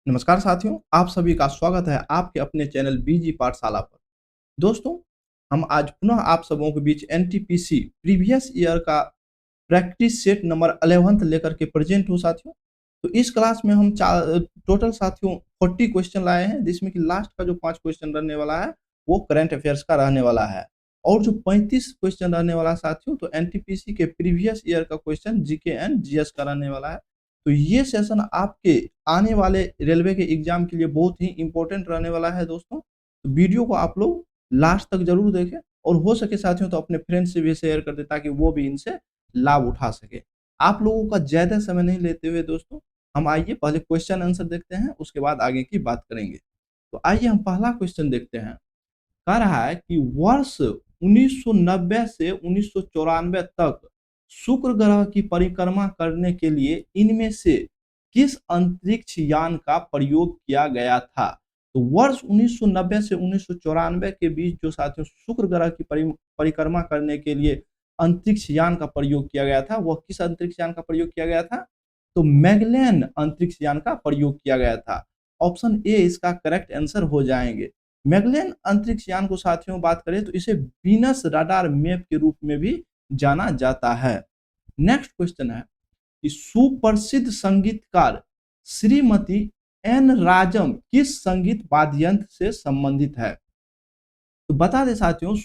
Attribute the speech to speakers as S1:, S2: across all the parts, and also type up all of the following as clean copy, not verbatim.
S1: नमस्कार साथियों, आप सभी का स्वागत है आपके अपने चैनल बीजी पाठशाला पर। दोस्तों, हम आज पुनः आप सबों के बीच एनटीपीसी प्रीवियस ईयर का प्रैक्टिस सेट नंबर 11th लेकर के प्रेजेंट हूँ साथियों। तो इस क्लास में हम टोटल साथियों 40 क्वेश्चन लाए हैं, जिसमें कि लास्ट का जो 5 क्वेश्चन रहने वाला है, वो करंट अफेयर्स का रहने वाला है। और जो 35 क्वेश्चन रहने वाला है साथियों, तो एनटीपीसी के प्रीवियस ईयर का क्वेश्चन जीके एंड जीएस का रहने वाला है। तो ये सेशन आपके आने वाले रेलवे के एग्जाम के लिए बहुत ही इंपॉर्टेंट रहने वाला है दोस्तों। तो वीडियो को आप लोग लास्ट तक जरूर देखें और हो सके साथियों तो अपने फ्रेंड्स से भी शेयर कर दें ताकि वो भी इनसे लाभ उठा सके। आप लोगों का ज्यादा समय नहीं लेते हुए दोस्तों, हम आइए पहले क्वेश्चन आंसर देखते हैं, उसके बाद आगे की बात करेंगे। तो आइए हम पहला क्वेश्चन देखते हैं। कह रहा है कि वर्ष 1990 से 1994 तक शुक्र ग्रह की परिक्रमा करने के लिए इनमें से किस अंतरिक्ष यान का प्रयोग किया गया था? तो वर्ष 1990 से 1994 के बीच जो साथियों शुक्र ग्रह की परिक्रमा करने के लिए अंतरिक्ष यान का प्रयोग किया गया था, वह किस अंतरिक्ष यान का प्रयोग किया गया था? तो मैगलेन अंतरिक्ष यान का प्रयोग किया गया था। ऑप्शन ए इसका करेक्ट आंसर हो जाएंगे। मैगलेन अंतरिक्ष यान को साथियों बात करें तो इसे वीनस रडार मैप के रूप में भी जाना जाता है। नेक्स्ट क्वेश्चन है कि सुप्रसिद्ध संगीतकार श्रीमती एन राजम किस संगीत वाद्य यंत्र से संबंधित है? तो बता दें साथियों,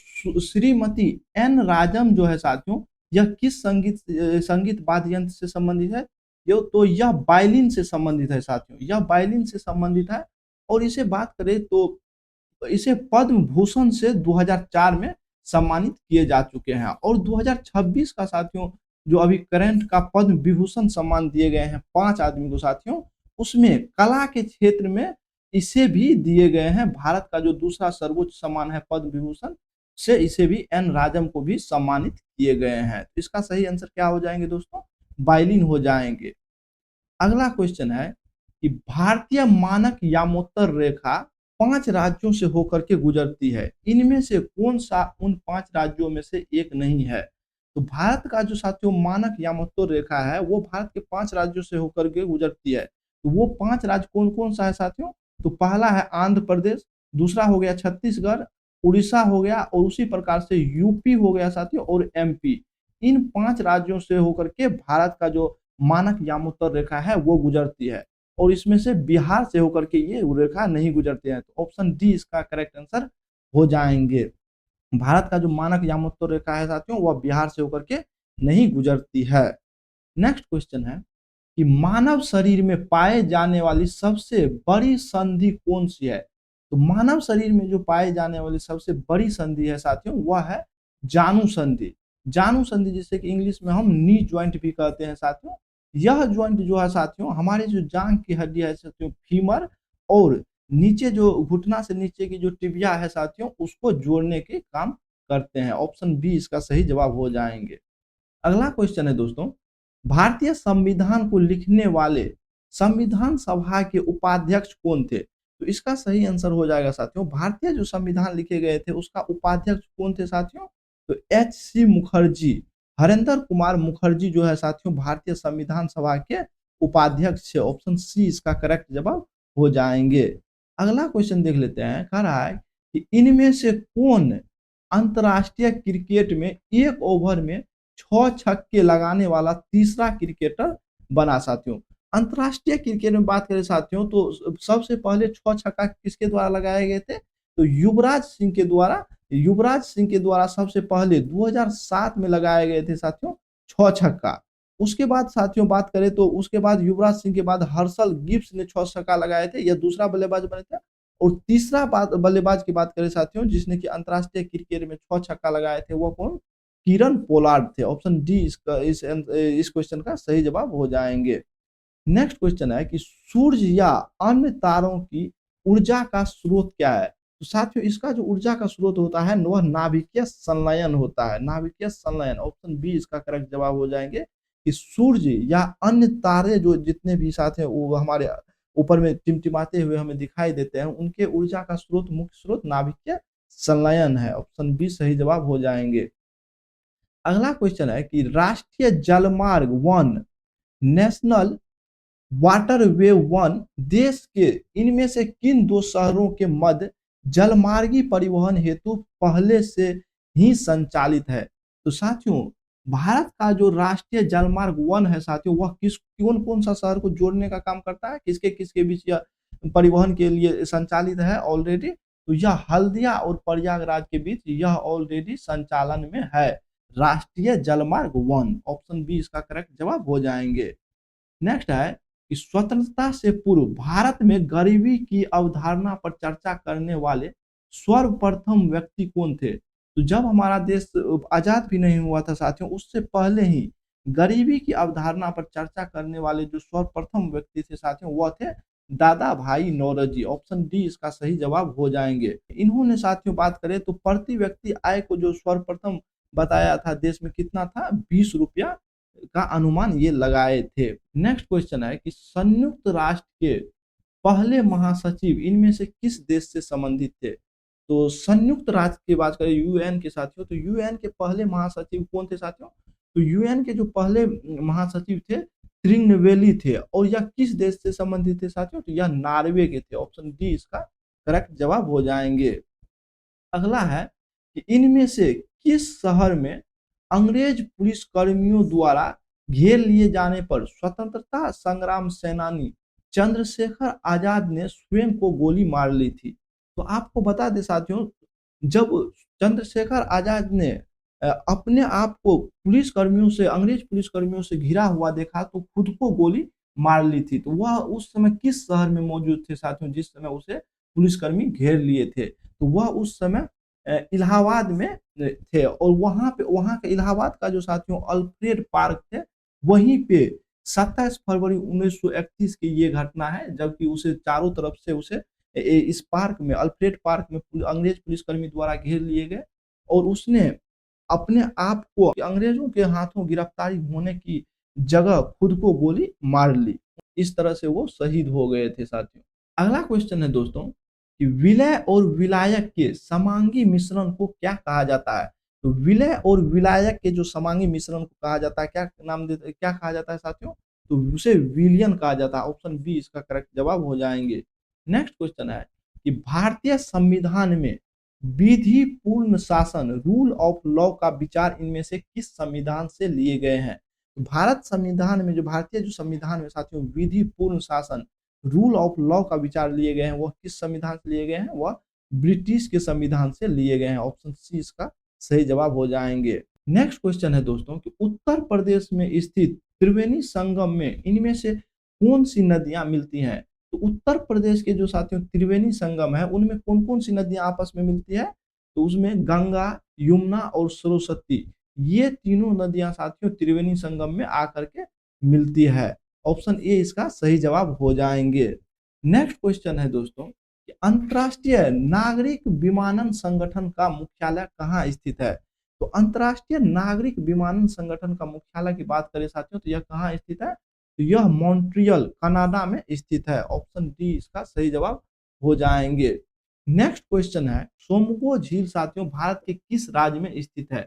S1: श्रीमती एन राजम जो है साथियों, यह किस संगीत वाद्य यंत्र से संबंधित है? यह वायलिन से संबंधित है साथियों, यह वायलिन से संबंधित है। और इसे बात करें तो इसे पद्म भूषण से 2004 में सम्मानित किए जा चुके हैं। और 2026 का साथियों जो अभी करंट का पद्म विभूषण सम्मान दिए गए हैं 5 आदमी को साथियों, उसमें कला के क्षेत्र में इसे भी दिए गए हैं। भारत का जो दूसरा सर्वोच्च सम्मान है पद्म विभूषण से, इसे भी एन राजम को भी सम्मानित किए गए हैं। तो इसका सही आंसर क्या हो जाएंगे दोस्तों? वायलिन हो जाएंगे। अगला क्वेश्चन है कि भारतीय मानक यामोत्तर रेखा 5 राज्यों से होकर के गुजरती है, इनमें से कौन सा उन 5 राज्यों में से एक नहीं है? तो भारत का जो साथियों मानक यामोत्तर रेखा है वो भारत के 5 राज्यों से होकर के गुजरती है। तो वो 5 राज्य कौन कौन सा है साथियों? तो पहला है आंध्र प्रदेश, दूसरा हो गया छत्तीसगढ़, उड़ीसा हो गया, और उसी प्रकार से यूपी हो गया साथियों, और एमपी। इन 5 राज्यों से होकर के भारत का जो मानक यामोत्तर रेखा है वो गुजरती है। और इसमें से बिहार से होकर के ये रेखा नहीं गुजरती है। तो ऑप्शन डी इसका करेक्ट आंसर हो जाएंगे। भारत का जो मानक यामोत्तर रेखा है साथियों वह बिहार से होकर के नहीं गुजरती है। नेक्स्ट क्वेश्चन है कि मानव शरीर में पाए जाने वाली सबसे बड़ी संधि कौन सी है? तो मानव शरीर में जो पाए जाने वाली सबसे बड़ी संधि है साथियों वह है जानु संधि। जानु संधि जिसे कि इंग्लिश में हम नी ज्वाइंट भी कहते हैं साथियों। यह ज्वाइंट जो है साथियों हमारे जो जांघ की हड्डी है साथियों फीमर, और नीचे जो घुटना से नीचे की जो टिबिया है साथियों उसको जोड़ने के काम करते हैं। ऑप्शन बी इसका सही जवाब हो जाएंगे। अगला क्वेश्चन है दोस्तों, भारतीय संविधान को लिखने वाले संविधान सभा के उपाध्यक्ष कौन थे? तो इसका सही आंसर हो जाएगा साथियों, भारतीय जो संविधान लिखे गए थे उसका उपाध्यक्ष कौन थे साथियों? तो एच सी मुखर्जी, हरेंद्र कुमार मुखर्जी जो है साथियों भारतीय संविधान सभा के उपाध्यक्ष है। ऑप्शन सी इसका करेक्ट जवाब हो जाएंगे। अगला क्वेश्चन देख लेते हैं। कह रहा है कि इनमें से कौन अंतरराष्ट्रीय क्रिकेट में एक ओवर में 6 छक्के लगाने वाला तीसरा क्रिकेटर बना साथियों? अंतरराष्ट्रीय क्रिकेट में बात करें साथियों तो सबसे पहले 6 छक्का किसके द्वारा लगाए गए थे? तो युवराज सिंह के द्वारा सबसे पहले 2007 में लगाए गए थे साथियों 6 छक्का। उसके बाद साथियों बात करें तो उसके बाद युवराज सिंह के बाद हर्षल गिब्स ने 6 छक्का लगाए थे, यह दूसरा बल्लेबाज बने थे। और तीसरा बल्लेबाज की बात करें साथियों जिसने कि अंतरराष्ट्रीय क्रिकेट में 6 छक्का लगाए थे वो कौन? किरण पोलार्ड थे। ऑप्शन डी इस क्वेश्चन का सही जवाब हो जाएंगे। नेक्स्ट क्वेश्चन है कि सूर्य या अन्य तारों की ऊर्जा का स्रोत क्या है? तो साथियों इसका जो ऊर्जा का स्रोत होता है वह नाभिकीय संलयन होता है, नाभिकीय संलयन। ऑप्शन बी इसका करेक्ट जवाब हो जाएंगे कि सूर्य या अन्य तारे जो जितने भी साथ हैं वो हमारे ऊपर में टिमटिमाते हुए हमें दिखाई देते हैं, उनके ऊर्जा का स्रोत मुख्य स्रोत नाभिकीय संलयन है। ऑप्शन बी सही जवाब हो जाएंगे। अगला क्वेश्चन है कि राष्ट्रीय जलमार्ग 1 नेशनल वाटरवे वन देश के इनमें से किन दो शहरों के मध्य जलमार्गी परिवहन हेतु पहले से ही संचालित है? तो साथियों, भारत का जो राष्ट्रीय जलमार्ग वन है साथियों, वह किस कौन कौन सा शहर को जोड़ने का काम करता है, किसके किसके बीच यह परिवहन के लिए संचालित है ऑलरेडी? तो यह हल्दिया और प्रयागराज के बीच यह ऑलरेडी संचालन में है, राष्ट्रीय जलमार्ग वन। ऑप्शन बी इसका करेक्ट जवाब हो जाएंगे। नेक्स्ट है कि स्वतंत्रता से पूर्व भारत में गरीबी की अवधारणा पर चर्चा करने वाले सर्वप्रथम व्यक्ति कौन थे? तो जब हमारा देश आजाद भी नहीं हुआ था साथियों, उससे पहले ही गरीबी की अवधारणा पर चर्चा करने वाले जो सर्वप्रथम व्यक्ति थे साथियों, वह थे दादा भाई नौरोजी। ऑप्शन डी इसका सही जवाब हो जाएंगे। इन्होंने साथियों बात करें तो प्रति व्यक्ति आय को जो सर्वप्रथम बताया था देश में कितना था, 20 रुपया का अनुमान ये लगाए थे। नेक्स्ट क्वेश्चन है कि संयुक्त राष्ट्र के पहले महासचिव इनमें से किस देश से संबंधित थे? तो संयुक्त राष्ट्र की बात करें यूएन के साथियों, तो यूएन के पहले महासचिव कौन थे साथियों? तो यूएन के जो पहले महासचिव थे त्रिनवेली थे, और यह किस देश से संबंधित थे साथियों? तो यह नॉर्वे के थे। ऑप्शन डी इसका करेक्ट जवाब हो जाएंगे। अगला है कि इनमें से किस शहर में अंग्रेज पुलिस कर्मियों द्वारा घेर लिए जाने पर स्वतंत्रता संग्राम सेनानी चंद्रशेखर आजाद ने स्वयं को गोली मार ली थी? तो आपको बता दें साथियों, जब चंद्रशेखर आजाद ने अपने आप को पुलिस कर्मियों से, अंग्रेज पुलिस कर्मियों से घिरा हुआ देखा तो खुद को गोली मार ली थी। तो वह उस समय किस शहर में मौजूद थे साथियों, जिस समय उसे पुलिसकर्मी घेर लिए थे? तो वह उस समय इलाहाबाद में थे, और वहां के इलाहाबाद का जो साथियों अल्फ्रेड पार्क थे, वहीं पे 27 फरवरी 1931 की ये घटना है, जबकि उसे चारों तरफ से उसे इस पार्क में, अल्फ्रेड पार्क में अंग्रेज पुलिसकर्मी द्वारा घेर लिए गए, और उसने अपने आप को अंग्रेजों के हाथों गिरफ्तारी होने की जगह खुद को गोली मार ली। इस तरह से वो शहीद हो गए थे साथियों। अगला क्वेश्चन है दोस्तों कि विलय और विलायक के समांगी मिश्रण को क्या कहा जाता है? तो विलय और विलायक के जो समांगी मिश्रण को कहा जाता है, क्या नाम देते, क्या कहा जाता है साथियों? तो उसे विलियन कहा जाता है। ऑप्शन बी इसका करेक्ट जवाब हो जाएंगे। नेक्स्ट क्वेश्चन है कि भारतीय संविधान में विधि पूर्ण शासन रूल ऑफ लॉ का विचार इनमें से किस संविधान से लिए गए हैं? तो भारत संविधान में, जो भारतीय जो संविधान में साथियों विधि पूर्ण शासन रूल ऑफ लॉ का विचार लिए गए हैं, वह किस संविधान से लिए गए हैं? वह ब्रिटिश के संविधान से लिए गए हैं। ऑप्शन सी इसका सही जवाब हो जाएंगे। नेक्स्ट क्वेश्चन है दोस्तों कि उत्तर प्रदेश में स्थित त्रिवेणी संगम में इनमें से कौन सी नदियां मिलती हैं? तो उत्तर प्रदेश के जो साथियों त्रिवेणी संगम है, उनमें कौन कौन सी नदियां आपस में मिलती है? तो उसमें गंगा, यमुना और सरस्वती, ये तीनों नदियां साथियों त्रिवेणी संगम में आकर के मिलती है। ऑप्शन ए इसका सही जवाब हो जाएंगे। नेक्स्ट क्वेश्चन है दोस्तों कि अंतर्राष्ट्रीय नागरिक विमानन संगठन का मुख्यालय कहाँ स्थित है? तो अंतर्राष्ट्रीय नागरिक विमानन संगठन का मुख्यालय की बात करें साथियों, तो यह कहाँ स्थित है? तो यह मॉन्ट्रियल कनाडा में स्थित है। ऑप्शन डी इसका सही जवाब हो जाएंगे। नेक्स्ट क्वेश्चन है सोमगो झील साथियों भारत के किस राज्य में स्थित है?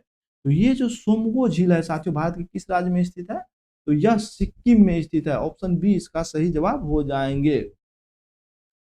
S1: तो ये जो सोमगो झील है साथियों भारत के किस राज्य में स्थित है? तो यह सिक्किम में स्थित है। ऑप्शन बी इसका सही जवाब हो जाएंगे।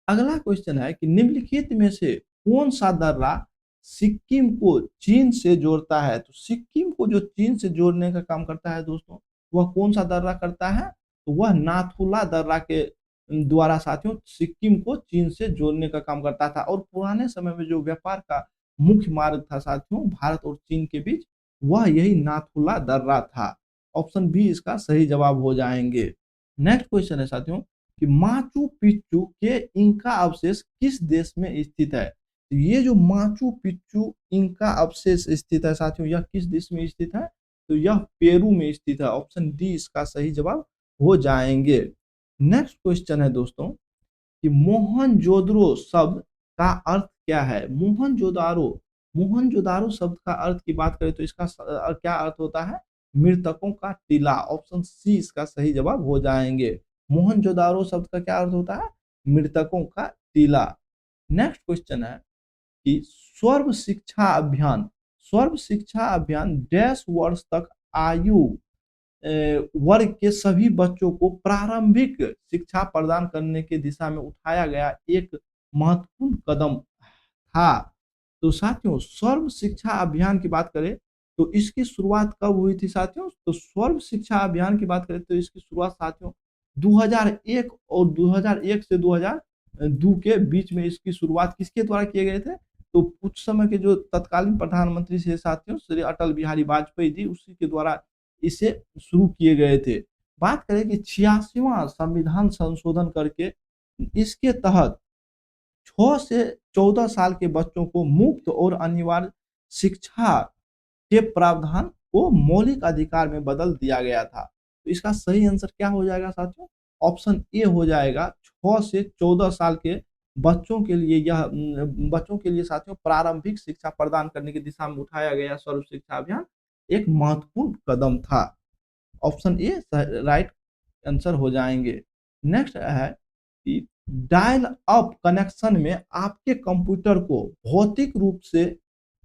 S1: अगला क्वेश्चन है कि निम्नलिखित में से कौन सा दर्रा सिक्किम को चीन से जोड़ता है? तो सिक्किम को जो चीन से जोड़ने का काम करता है दोस्तों, वह कौन सा दर्रा करता है? तो वह नाथुला दर्रा के द्वारा साथियों सिक्किम को चीन से जोड़ने का काम करता था। और पुराने समय में जो व्यापार का मुख्य मार्ग था साथियों भारत और चीन के बीच, वह यही नाथुला दर्रा था। ऑप्शन बी इसका सही जवाब हो जाएंगे। नेक्स्ट क्वेश्चन है साथियों कि माचू पिच्चू के इंका अवशेष किस देश में स्थित है? तो ये जो माचू पिच्चू इंका अवशेष स्थित है साथियों, यह किस देश में स्थित है? तो यह पेरू में स्थित है। ऑप्शन डी इसका सही जवाब हो जाएंगे। नेक्स्ट क्वेश्चन है दोस्तों कि मोहनजोदड़ो शब्द का अर्थ क्या है? मोहनजोदारो, मोहनजोदारो शब्द का अर्थ की बात करें तो इसका क्या अर्थ होता है? मृतकों का टीला। ऑप्शन सी इसका सही जवाब हो जाएंगे। मोहनजोदारो शब्द का क्या अर्थ होता है? मृतकों का टीला। नेक्स्ट क्वेश्चन है कि सर्व शिक्षा अभियान डैश वर्ष तक आयु वर्ग के सभी बच्चों को प्रारंभिक शिक्षा प्रदान करने की दिशा में उठाया गया एक महत्वपूर्ण कदम था। तो साथियों, सर्व शिक्षा अभियान की बात करें तो इसकी शुरुआत कब हुई थी साथियों? तो सर्व शिक्षा अभियान की बात करें तो इसकी शुरुआत साथियों 2001 और 2001 से 2002 के बीच में इसकी शुरुआत किसके द्वारा किए गए थे? तो उस समय के जो तत्कालीन प्रधानमंत्री थे साथियों, श्री अटल बिहारी वाजपेयी जी, उसी के द्वारा इसे शुरू किए गए थे। बात करें कि 86वां संविधान संशोधन करके इसके तहत 6 से 14 साल के बच्चों को मुफ्त और अनिवार्य शिक्षा के प्रावधान को मौलिक अधिकार में बदल दिया गया था। तो इसका सही आंसर क्या हो जाएगा साथियों? ऑप्शन ए हो जाएगा। 6 से 14 साल के बच्चों के लिए बच्चों के लिए साथियों प्रारंभिक शिक्षा प्रदान करने की दिशा में उठाया गया सर्व शिक्षा अभियान एक महत्वपूर्ण कदम था। ऑप्शन ए राइट आंसर हो जाएंगे। नेक्स्ट है कि डायल अप कनेक्शन में आपके कंप्यूटर को भौतिक रूप से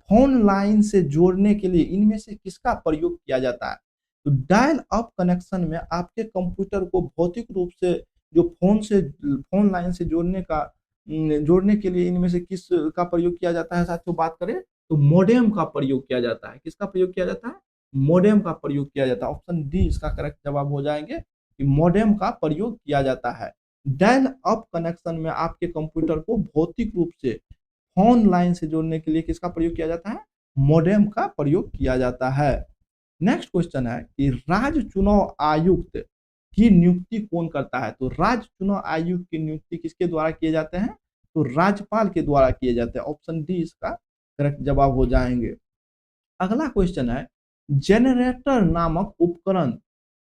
S1: फोन लाइन से जोड़ने के लिए इनमें से किसका प्रयोग किया जाता है? तो डायल अप कनेक्शन में आपके कंप्यूटर को भौतिक रूप से जो फोन लाइन से जोड़ने के लिए इनमें से किस का प्रयोग किया जाता है साथियों? बात करें तो मॉडेम का प्रयोग किया जाता है। किसका प्रयोग किया जाता है? मॉडेम का प्रयोग किया जाता है। ऑप्शन डी इसका करेक्ट जवाब हो जाएंगे कि मॉडेम का प्रयोग किया जाता है। डायल अप कनेक्शन में आपके कंप्यूटर को भौतिक रूप से फोन लाइन से जोड़ने के लिए किसका प्रयोग किया जाता है? मॉडेम का प्रयोग किया जाता है। नेक्स्ट क्वेश्चन है कि राज्य चुनाव आयुक्त की नियुक्ति कौन करता है? तो राज्य चुनाव आयुक्त की नियुक्ति किसके द्वारा किए जाते हैं? तो राज्यपाल के द्वारा किए जाते हैं। ऑप्शन डी इसका करेक्ट जवाब हो जाएंगे। अगला क्वेश्चन है जनरेटर नामक उपकरण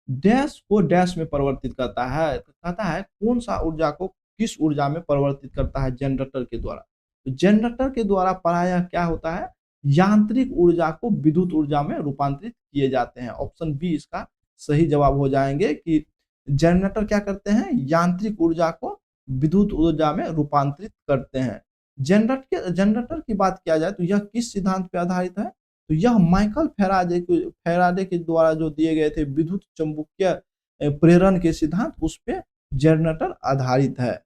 S1: डैश को डैश में परिवर्तित करता है। तो कहता है कौन सा ऊर्जा को किस ऊर्जा में परिवर्तित करता है जनरेटर के द्वारा? तो जनरेटर के द्वारा प्रायः क्या होता है? यांत्रिक ऊर्जा को विद्युत ऊर्जा में रूपांतरित किए जाते हैं। ऑप्शन बी इसका सही जवाब हो जाएंगे कि जनरेटर क्या करते हैं? यांत्रिक ऊर्जा को विद्युत ऊर्जा में रूपांतरित करते हैं। जनरेटर की बात किया जाए तो यह किस सिद्धांत पर आधारित है? तो यह माइकल फैराडे के द्वारा जो दिए गए थे विद्युत चुंबकीय प्रेरण के सिद्धांत, उस पे जनरेटर आधारित है।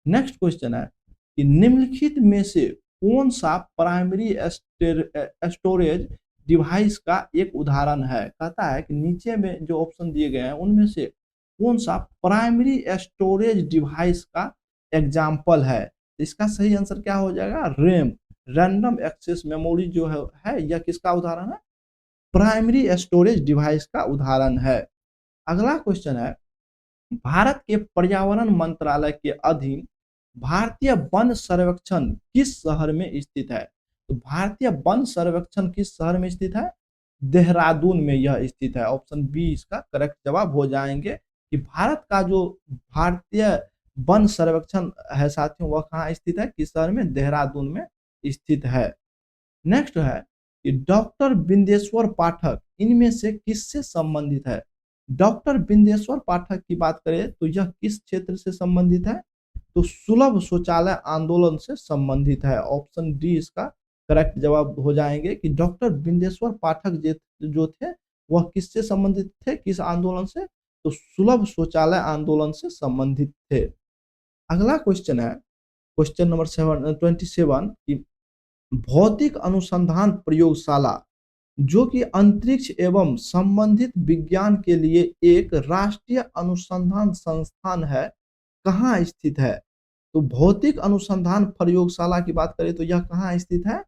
S1: नेक्स्ट क्वेश्चन है कि निम्नलिखित में से कौन सा प्राइमरी स्टोरेज डिवाइस का एक उदाहरण है? कहता है कि नीचे में जो ऑप्शन दिए गए हैं उनमें से कौन सा प्राइमरी स्टोरेज डिवाइस का एग्जाम्पल है? इसका सही आंसर क्या हो जाएगा? रैम, रैंडम एक्सेस मेमोरी जो है यह किसका उदाहरण है? प्राइमरी स्टोरेज डिवाइस का उदाहरण है। अगला क्वेश्चन है भारत के पर्यावरण मंत्रालय के अधीन भारतीय वन सर्वेक्षण किस शहर में स्थित है? तो भारतीय वन सर्वेक्षण किस शहर में स्थित है? देहरादून में यह स्थित है। ऑप्शन बी इसका करेक्ट जवाब हो जाएंगे कि भारत का जो भारतीय वन सर्वेक्षण है साथियों वह कहाँ स्थित है? किस शहर में? देहरादून में स्थित है। नेक्स्ट है कि डॉक्टर बिंदेश्वर पाठक इनमें से किससे संबंधित है? डॉक्टर बिंदेश्वर पाठक की बात करें तो यह किस क्षेत्र से संबंधित है? तो सुलभ शौचालय आंदोलन से संबंधित है। ऑप्शन डी इसका करेक्ट जवाब हो जाएंगे कि डॉक्टर बिंदेश्वर पाठक जो थे वह किससे संबंधित थे? किस आंदोलन से? तो सुलभ शौचालय आंदोलन से संबंधित थे। अगला क्वेश्चन है क्वेश्चन नंबर 27 की भौतिक अनुसंधान प्रयोगशाला जो कि अंतरिक्ष एवं संबंधित विज्ञान के लिए एक राष्ट्रीय अनुसंधान संस्थान है, कहाँ स्थित है? तो भौतिक अनुसंधान प्रयोगशाला की बात करें तो यह कहाँ स्थित है?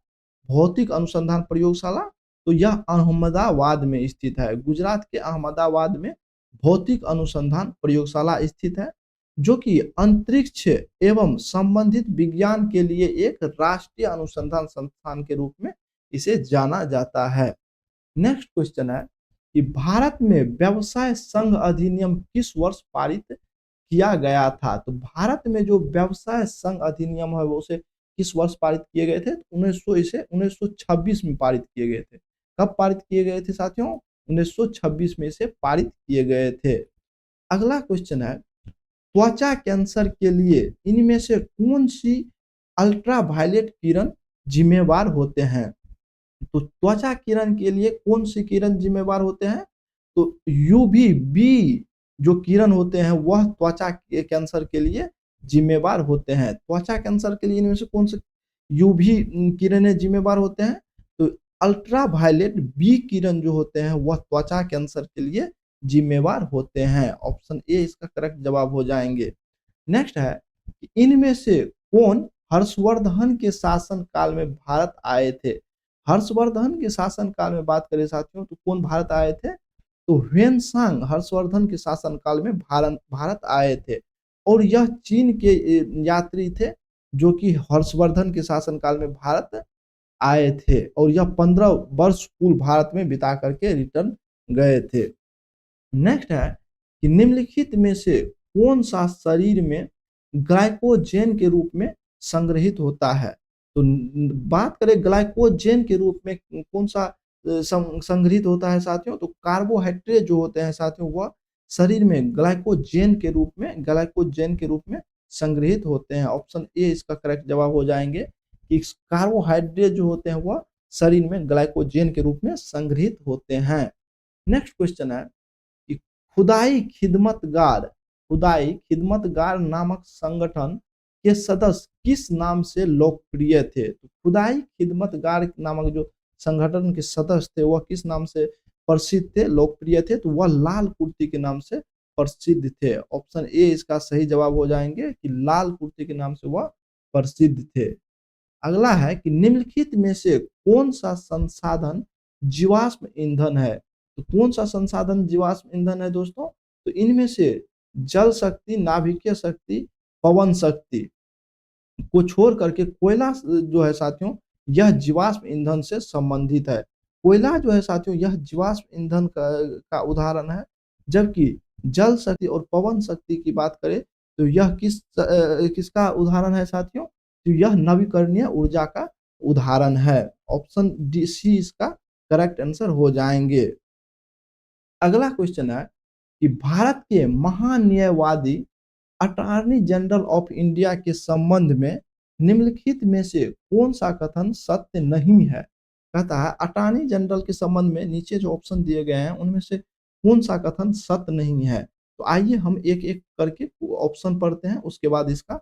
S1: भौतिक अनुसंधान प्रयोगशाला तो यह अहमदाबाद में स्थित है। गुजरात के अहमदाबाद में भौतिक अनुसंधान प्रयोगशाला स्थित है जो कि अंतरिक्ष एवं संबंधित विज्ञान के लिए एक राष्ट्रीय अनुसंधान संस्थान के रूप में इसे जाना जाता है। नेक्स्ट क्वेश्चन है कि भारत में व्यवसाय संघ अधिनियम किस वर्ष पारित किया गया था? तो भारत में जो व्यवसाय संघ अधिनियम है वो उसे किस वर्ष पारित किए गए थे? 1926 में पारित किए गए थे। कब पारित किए गए थे साथियों? 1926 में इसे पारित किए गए थे। अगला क्वेश्चन है त्वचा कैंसर के लिए इनमें से कौन सी अल्ट्रावायलेट किरण जिम्मेवार होते हैं? तो त्वचा किरण के लिए कौन सी किरण जिम्मेवार होते हैं? तो यूवी बी जो किरण होते हैं वह त्वचा के कैंसर के लिए जिम्मेवार होते हैं। त्वचा कैंसर के लिए इनमें से कौन से यूवी किरणें जिम्मेवार होते हैं? तो अल्ट्रावायलेट बी किरण जो होते हैं वह त्वचा कैंसर के लिए जिम्मेवार होते हैं। ऑप्शन ए इसका करेक्ट जवाब हो जाएंगे। नेक्स्ट है कि इनमें से कौन हर्षवर्धन के शासन काल में भारत आए थे? हर्षवर्धन के शासन काल में बात करें साथियों तो कौन भारत आए थे? तो ह्वेनसांग हर्षवर्धन के शासन काल में भारत आए थे और यह चीन के यात्री थे जो कि हर्षवर्धन के शासन काल में भारत आए थे और यह 15 वर्ष कुल भारत में बिता करके रिटर्न गए थे। नेक्स्ट है कि निम्नलिखित में से कौन सा शरीर में ग्लाइकोजेन के रूप में संग्रहित होता है? तो बात करें ग्लाइकोजेन के रूप में कौन सा संग्रहित होता है साथियों? तो कार्बोहाइड्रेट जो होते हैं साथियों वह शरीर में ग्लाइकोजेन के रूप में संग्रहित होते हैं। ऑप्शन ए इसका करेक्ट जवाब हो जाएंगे कि कार्बोहाइड्रेट जो होते हैं वह शरीर में ग्लाइकोजेन के रूप में संग्रहित होते हैं। नेक्स्ट क्वेश्चन है कि खुदाई खिदमतगार नामक संगठन के सदस्य किस नाम से लोकप्रिय थे? तो खुदाई खिदमतगार नामक जो संगठन के सदस्य थे वह किस नाम से प्रसिद्ध थे, लोकप्रिय थे? तो वह लाल कुर्ती के नाम से प्रसिद्ध थे। ऑप्शन ए इसका सही जवाब हो जाएंगे कि लाल कुर्ती के नाम से वह प्रसिद्ध थे। अगला है कि निम्नलिखित में से कौन सा संसाधन जीवाश्म ईंधन है? तो कौन सा संसाधन जीवाश्म ईंधन है दोस्तों? तो इनमें से जल शक्ति, नाभिकीय शक्ति, पवन शक्ति को छोड़ करके कोयला जो है साथियों यह जीवाश्म ईंधन से संबंधित है। कोयला जो है साथियों यह जीवाश्म ईंधन का उदाहरण है, जबकि जल शक्ति और पवन शक्ति की बात करें तो यह किसका उदाहरण है साथियों? तो यह नवीकरणीय ऊर्जा का उदाहरण है। ऑप्शन डी सी इसका करेक्ट आंसर हो जाएंगे। अगला क्वेश्चन है कि भारत के महान्यायवादी अटॉर्नी जनरल ऑफ इंडिया के संबंध में निम्नलिखित में से कौन सा कथन सत्य नहीं है? कहता है अटॉर्नी जनरल के संबंध में नीचे जो ऑप्शन दिए गए हैं उनमें से कौन सा कथन सत्य नहीं है? तो आइए हम एक एक करके ऑप्शन पढ़ते हैं, उसके बाद इसका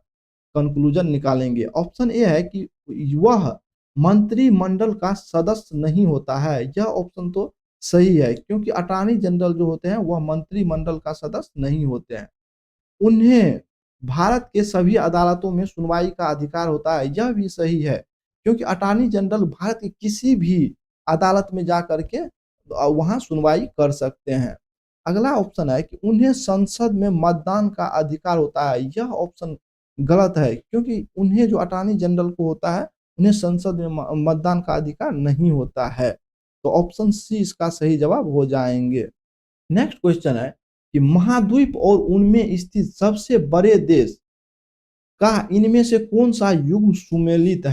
S1: कंक्लूजन निकालेंगे। ऑप्शन ए है कि वह मंत्रिमंडल का सदस्य नहीं होता है। यह ऑप्शन तो सही है क्योंकि अटॉर्नी जनरल जो होते हैं वह मंत्रिमंडल का सदस्य नहीं होते हैं। उन्हें भारत के सभी अदालतों में सुनवाई का अधिकार होता है। यह भी सही है क्योंकि अटॉर्नी जनरल भारत के किसी भी अदालत में जा करके वहां सुनवाई कर सकते हैं। अगला ऑप्शन है कि उन्हें संसद में मतदान का अधिकार होता है। यह ऑप्शन गलत है क्योंकि उन्हें जो अटॉर्नी जनरल को होता है उन्हें संसद में मतदान का अधिकार नहीं होता है। तो ऑप्शन सी इसका सही जवाब हो जाएंगे। नेक्स्ट क्वेश्चन है कि महाद्वीप और उनमें स्थित सबसे बड़े देश का इनमें से कौन सा युग्म सुमेलित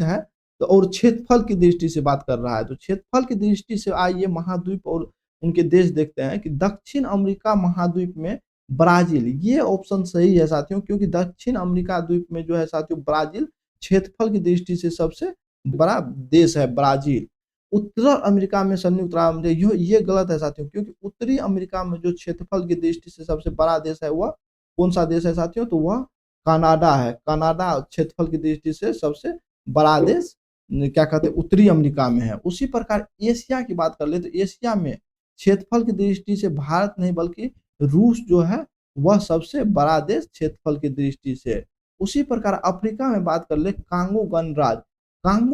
S1: है तो और क्षेत्रफल की दृष्टि से बात कर रहा है। तो क्षेत्रफल की दृष्टि से आइए महाद्वीप और उनके देश देखते हैं कि दक्षिण अमेरिका महाद्वीप में ब्राजील, ये ऑप्शन सही है साथियों क्योंकि दक्षिण अमेरिका द्वीप में जो है साथियों ब्राजील क्षेत्रफल की दृष्टि से सबसे बड़ा देश है ब्राजील। उत्तर अमेरिका में संयुक्त अरब अमीरात, ये गलत है साथियों क्योंकि उत्तरी अमेरिका में जो क्षेत्रफल की दृष्टि से सबसे बड़ा देश है वह कौन सा देश है साथियों? तो वह कनाडा है। कनाडा क्षेत्रफल की दृष्टि से सबसे बड़ा देश क्या कहते हैं उत्तरी अमेरिका में है। उसी प्रकार एशिया की बात कर ले तो एशिया में क्षेत्रफल की दृष्टि से भारत नहीं बल्कि रूस जो है वह सबसे बड़ा देश क्षेत्रफल की दृष्टि से। उसी प्रकार अफ्रीका में बात कर ले कांगो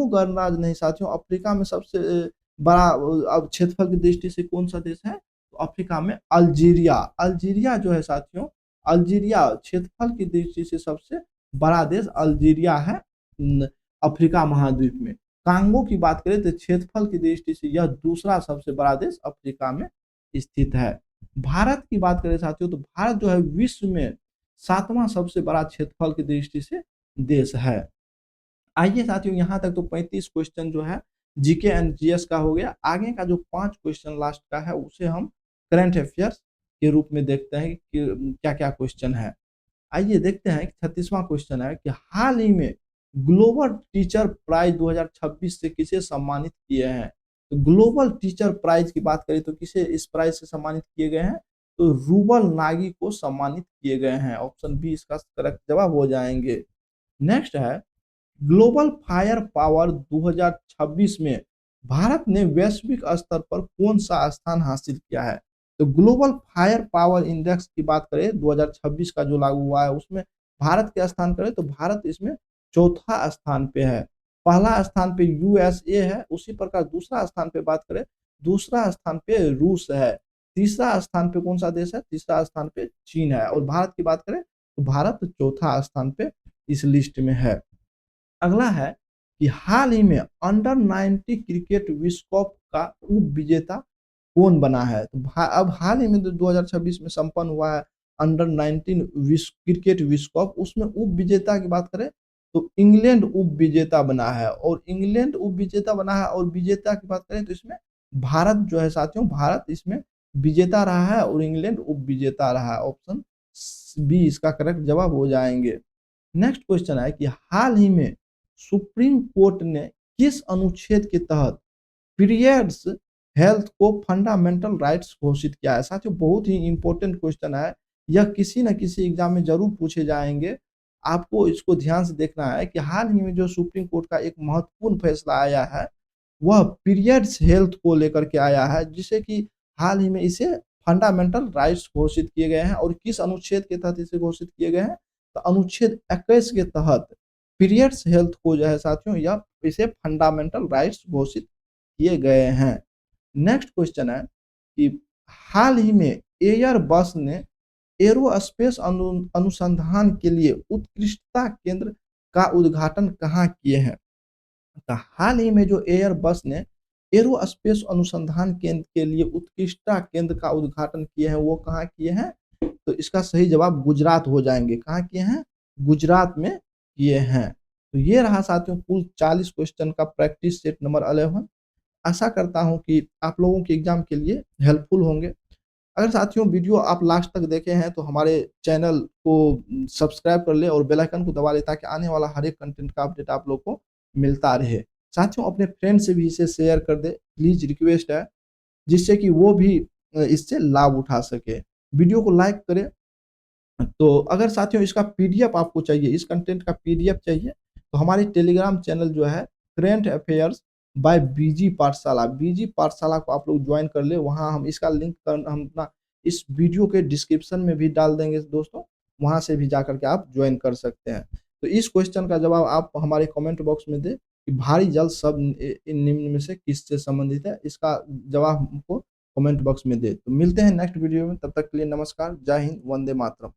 S1: गणराज्य नहीं साथियों, अफ्रीका में सबसे बड़ा अब क्षेत्रफल की दृष्टि से कौन सा देश है? तो अफ्रीका में अल्जीरिया जो है साथियों, अल्जीरिया क्षेत्रफल की दृष्टि से सबसे बड़ा देश अल्जीरिया है अफ्रीका महाद्वीप में। कांगो की बात करें तो क्षेत्रफल की दृष्टि से यह दूसरा सबसे बड़ा देश अफ्रीका में स्थित है। भारत की बात करें साथियों तो भारत जो है विश्व में 7वां सबसे बड़ा क्षेत्रफल की दृष्टि से देश है। आइए साथियों यहाँ तक तो 35 क्वेश्चन जो है जीके एंड जीएस का हो गया। आगे का जो 5 क्वेश्चन लास्ट का है उसे हम करंट अफेयर्स के रूप में देखते हैं कि क्या क्या क्वेश्चन है। आइए देखते हैं 36वां क्वेश्चन है कि हाल ही में ग्लोबल टीचर प्राइज 2026 से किसे सम्मानित किए हैं? तो ग्लोबल टीचर प्राइज की बात करें तो किसे इस प्राइज से सम्मानित किए गए हैं, तो रूबल नागी को सम्मानित किए गए हैं। ऑप्शन बी इसका करेक्ट जवाब हो जाएंगे। नेक्स्ट है ग्लोबल फायर पावर 2026 में भारत ने वैश्विक स्तर पर कौन सा स्थान हासिल किया है। तो ग्लोबल फायर पावर इंडेक्स की बात करें 2026 का जो लागू हुआ है उसमें भारत के स्थान करें तो भारत इसमें चौथा स्थान पे है। पहला स्थान पे यूएसए है, उसी प्रकार दूसरा स्थान पे बात करें, दूसरा स्थान पे रूस है, तीसरा स्थान पे कौन सा देश है, तीसरा स्थान पे चीन है, और भारत की बात करें तो भारत चौथा स्थान पे इस लिस्ट में है। अगला है कि हाल ही में अंडर 90 क्रिकेट विश्व कप का उप विजेता कौन बना है। तो अब हाल ही में 2026 में संपन्न हुआ है अंडर 19 क्रिकेट विश्व कप, उसमें उप विजेता की बात करें तो इंग्लैंड उप विजेता बना है, और इंग्लैंड उप विजेता बना है, और विजेता की बात करें तो इसमें भारत जो है साथियों, भारत इसमें विजेता रहा है और इंग्लैंड उप विजेता रहा है। ऑप्शन बी इसका करेक्ट जवाब हो जाएंगे। नेक्स्ट क्वेश्चन है कि हाल ही में सुप्रीम कोर्ट ने किस अनुच्छेद के तहत पीरियड्स हेल्थ को फंडामेंटल राइट्स घोषित किया है। साथियों बहुत ही इंपॉर्टेंट क्वेश्चन है, यह किसी न किसी एग्जाम में जरूर पूछे जाएंगे। आपको इसको ध्यान से देखना है कि हाल ही में जो सुप्रीम कोर्ट का एक महत्वपूर्ण फैसला आया है वह पीरियड्स हेल्थ को लेकर के आया है, जिसे कि हाल ही में इसे फंडामेंटल राइट्स घोषित किए गए हैं। और किस अनुच्छेद के तहत इसे घोषित किए गए हैं, तो अनुच्छेद 21 के तहत पीरियड्स हेल्थ को जो है साथियों या इसे फंडामेंटल राइट्स घोषित किए गए हैं। नेक्स्ट क्वेश्चन है कि हाल ही में एयरबस ने एरोस्पेस अनुसंधान के लिए उत्कृष्टता केंद्र का उद्घाटन कहाँ किए हैं। तो हाल ही में जो एयरबस ने एरोस्पेस अनुसंधान केंद्र के लिए उत्कृष्टता केंद्र का उद्घाटन किए हैं वो कहाँ किए हैं, तो इसका सही जवाब गुजरात हो जाएंगे। कहाँ किए हैं, गुजरात में किए हैं। तो ये रहा साथियों कुल 40 क्वेश्चन का प्रैक्टिस सेट नंबर 11। आशा करता हूं कि आप लोगों के एग्जाम के लिए हेल्पफुल होंगे। अगर साथियों वीडियो आप लास्ट तक देखे हैं तो हमारे चैनल को सब्सक्राइब कर ले और बेल आइकन को दबा ले ताकि आने वाला हर एक कंटेंट का अपडेट आप लोग को मिलता रहे। साथियों अपने फ्रेंड से भी इसे शेयर कर दे, प्लीज रिक्वेस्ट है, जिससे कि वो भी इससे लाभ उठा सके। वीडियो को लाइक करें। तो अगर साथियों इसका पीडीएफ आपको चाहिए, इस कंटेंट का पीडीएफ चाहिए, तो हमारी टेलीग्राम चैनल जो है करेंट अफेयर्स बाय बीजी पाठशाला, बीजी पाठशाला को आप लोग ज्वाइन कर ले। वहाँ हम इसका लिंक हम अपना इस वीडियो के डिस्क्रिप्शन में भी डाल देंगे दोस्तों, वहाँ से भी जाकर के आप ज्वाइन कर सकते हैं। तो इस क्वेश्चन का जवाब आप हमारे कमेंट बॉक्स में दे कि भारी जल शब्द इन निम्न में से किससे संबंधित है, इसका जवाब हमको कमेंट बॉक्स में दे। तो मिलते हैं नेक्स्ट वीडियो में, तब तक के लिए नमस्कार, जय हिंद, वंदे मातरम।